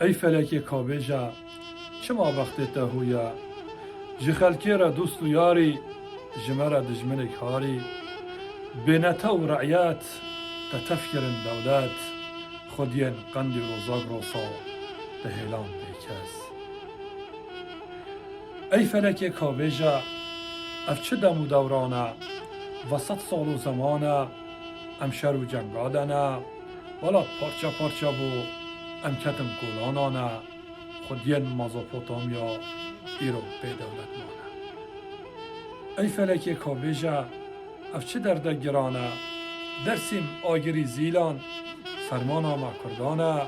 ای فلک کابجا چما وقت تهویا جخلکی را دوست و یاری جمرا دجمنک هاری بینتا و رعیت تتفکرن دولت خودین قندی روزاگ روسا دهیلان بیکس ای فلک کابجا اف چه دم و دورانه وسط سال و زمانه ام شر و جنگادنه ولات پارچه پارچه بو ام کتم گولانانه خودین مازوپوتامیا ایرو به دولت مانه ای فلک کابجا اف چه درده گرانه درسیم آگری زیلان فرمان آما کردانه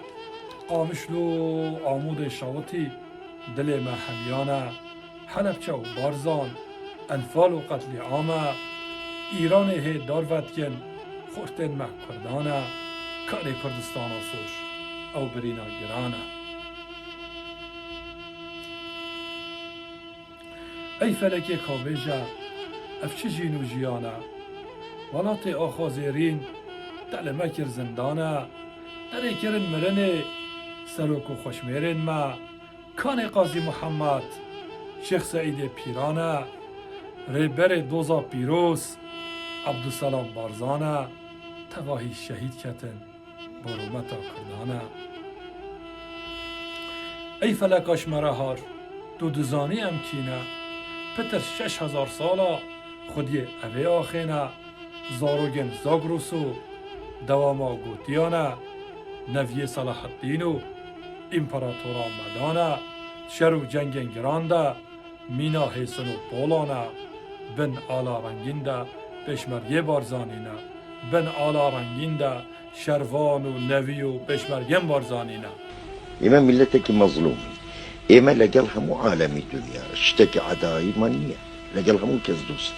قامشلو آمود شاوتی دل ما همیانه حلبچه و بارزان انفال و قتل عامه ایران هی دارودگن خورتن ما کردانه کار کردستان سوش او برینا گرانه ای فلک کابجا اف چه جین و جیانه ولات آخازیرین دل مکر زندانه در کرن مرنه سروک و خوشمیرن ما کان قاضی محمد شیخ سعید پیرانه ریبر دوزا پیروس عبدالسلام بارزانه تواهی شهید کتن برومتا کردانه ای فلکاش مرهار دو دزانی امکینه پتر 6000 سالا خودی اوی آخینه زاروگن زاگروسو دواما گوتیانه نوی صلاح الدین و امپراتورا مدانه شر و جنگن گرانده مینا حسن و بولانه بن آلا رنگینده پشمرگه بارزانینه بن آلا رنگینده شروان و نوی و پشمرگه بارزانینه إما ملتك مظلومين إما لقلها مو عالمي دنيا اشتكي عداي مانية لقلها مو كز دوست